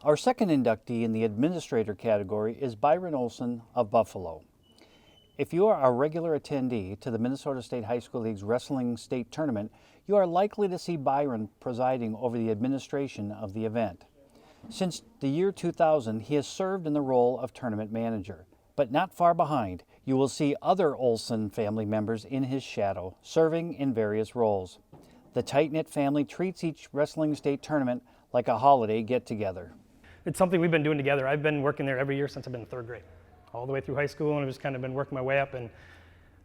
Our second inductee in the administrator category is Byron Olson of Buffalo. If you are a regular attendee to the Minnesota State High School League's Wrestling State Tournament, you are likely to see Byron presiding over the administration of the event. Since the year 2000, he has served in the role of tournament manager. But not far behind, you will see other Olson family members in his shadow, serving in various roles. The tight-knit family treats each Wrestling State Tournament like a holiday get-together. It's something we've been doing together. I've been working there every year since I've been in third grade, all the way through high school, and I've just kind of been working my way up. And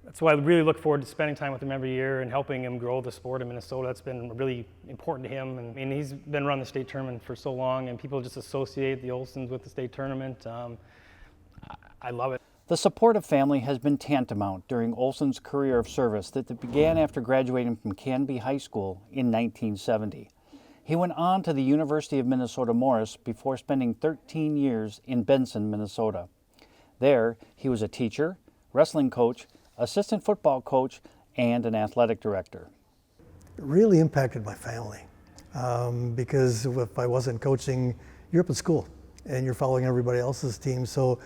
that's why I really look forward to spending time with him every year and helping him grow the sport in Minnesota. That's been really important to him. And I mean, he's been running the state tournament for so long, and people just associate the Olsons with the state tournament. I love it. The supportive family has been tantamount during Olson's career of service that began after graduating from Canby High School in 1970. He went on to the University of Minnesota Morris before spending 13 years in Benson, Minnesota. There, he was a teacher, wrestling coach, assistant football coach, and an athletic director. It really impacted my family because if I wasn't coaching, you're up at school and you're following everybody else's team. So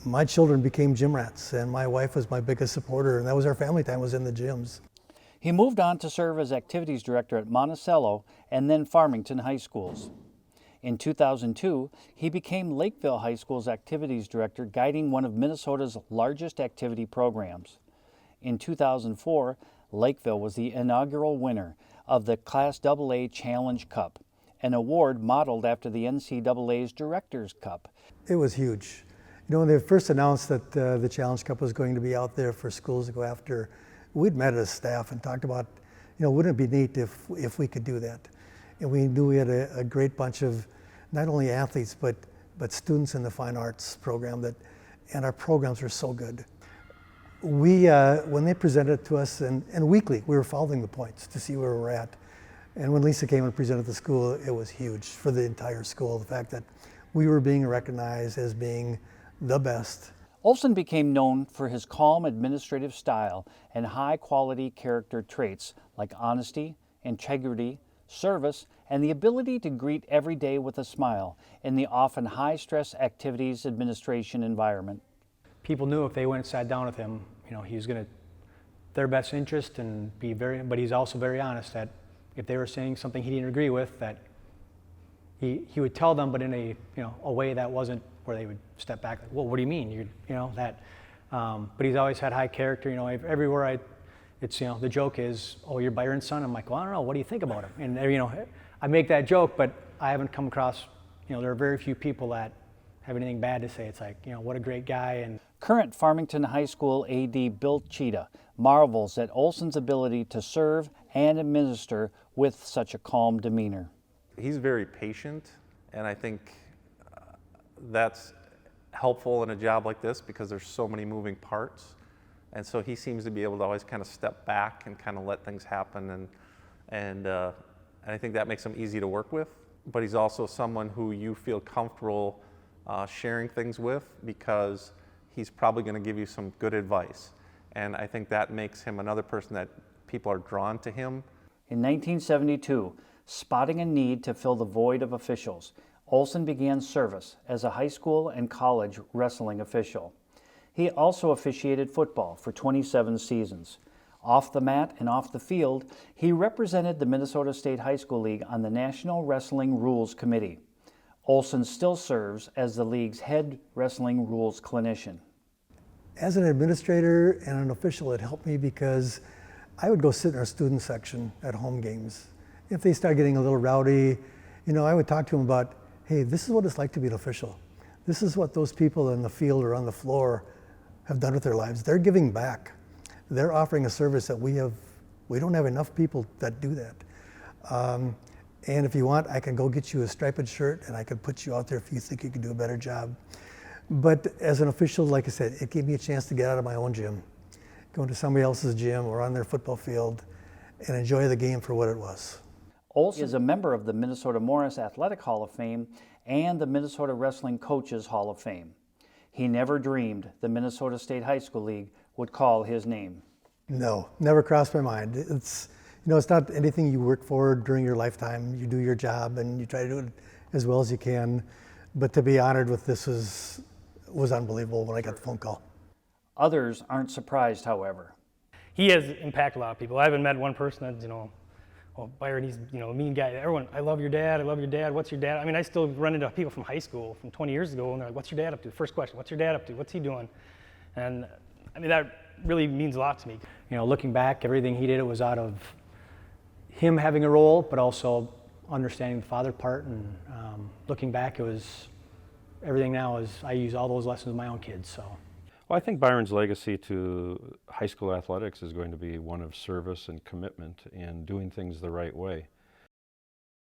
my children became gym rats, and my wife was my biggest supporter, and that was our family time, was in the gyms. He moved on to serve as activities director at Monticello and then Farmington High Schools. In 2002, he became Lakeville High School's activities director, guiding one of Minnesota's largest activity programs. In 2004, Lakeville was the inaugural winner of the Class AA Challenge Cup, an award modeled after the NCAA's Directors' Cup. It was huge. You know, when they first announced that the Challenge Cup was going to be out there for schools to go after, we'd met as staff and talked about, you know, wouldn't it be neat if we could do that? And we knew we had a great bunch of not only athletes, but students in the fine arts program and our programs were so good. We, when they presented it to us, and weekly, we were following the points to see where we're at. And when Lisa came and presented the school, it was huge for the entire school, the fact that we were being recognized as being the best. Olson became known for his calm administrative style and high-quality character traits like honesty, integrity, service, and the ability to greet every day with a smile in the often high-stress activities administration environment. People knew if they went and sat down with him, you know, he was going to their best interest and be but he's also very honest that if they were saying something he didn't agree with, that he would tell them, but in a way that wasn't where they would step back, like, well, what do you mean? But he's always had high character. You know, everywhere it's the joke is, oh, you're Byron's son. I'm like, well, I don't know. What do you think about him? And I make that joke, but I haven't come across. There are very few people that have anything bad to say. It's like, what a great guy. And current Farmington High School AD Bill Cheetah marvels at Olson's ability to serve and administer with such a calm demeanor. He's very patient, and I think that's helpful in a job like this because there's so many moving parts. And so he seems to be able to always kind of step back and kind of let things happen, and I think that makes him easy to work with. But he's also someone who you feel comfortable sharing things with because he's probably going to give you some good advice. And I think that makes him another person that people are drawn to him. In 1972, spotting a need to fill the void of officials, Olson began service as a high school and college wrestling official. He also officiated football for 27 seasons. Off the mat and off the field, he represented the Minnesota State High School League on the National Wrestling Rules Committee. Olson still serves as the league's head wrestling rules clinician. As an administrator and an official, it helped me because I would go sit in our student section at home games. If they start getting a little rowdy, I would talk to them about, hey, this is what it's like to be an official. This is what those people in the field or on the floor have done with their lives. They're giving back. They're offering a service that we don't have enough people that do that. And if you want, I can go get you a striped shirt and I can put you out there if you think you can do a better job. But as an official, like I said, it gave me a chance to get out of my own gym, go into somebody else's gym or on their football field and enjoy the game for what it was. Olson is a member of the Minnesota Morris Athletic Hall of Fame and the Minnesota Wrestling Coaches Hall of Fame. He never dreamed the Minnesota State High School League would call his name. No, never crossed my mind. It's not anything you work for during your lifetime. You do your job and you try to do it as well as you can. But to be honored with this was unbelievable when I got the phone call. Others aren't surprised, however. He has impacted a lot of people. I haven't met one person that's, well, Byron, he's, a mean guy. Everyone, I love your dad, what's your dad? I mean, I still run into people from high school from 20 years ago, and they're like, what's your dad up to? First question, what's your dad up to? What's he doing? And I mean, that really means a lot to me. Looking back, everything he did, it was out of him having a role, but also understanding the father part. And looking back, it was everything now is I use all those lessons with my own kids. So. Well, I think Byron's legacy to high school athletics is going to be one of service and commitment and doing things the right way.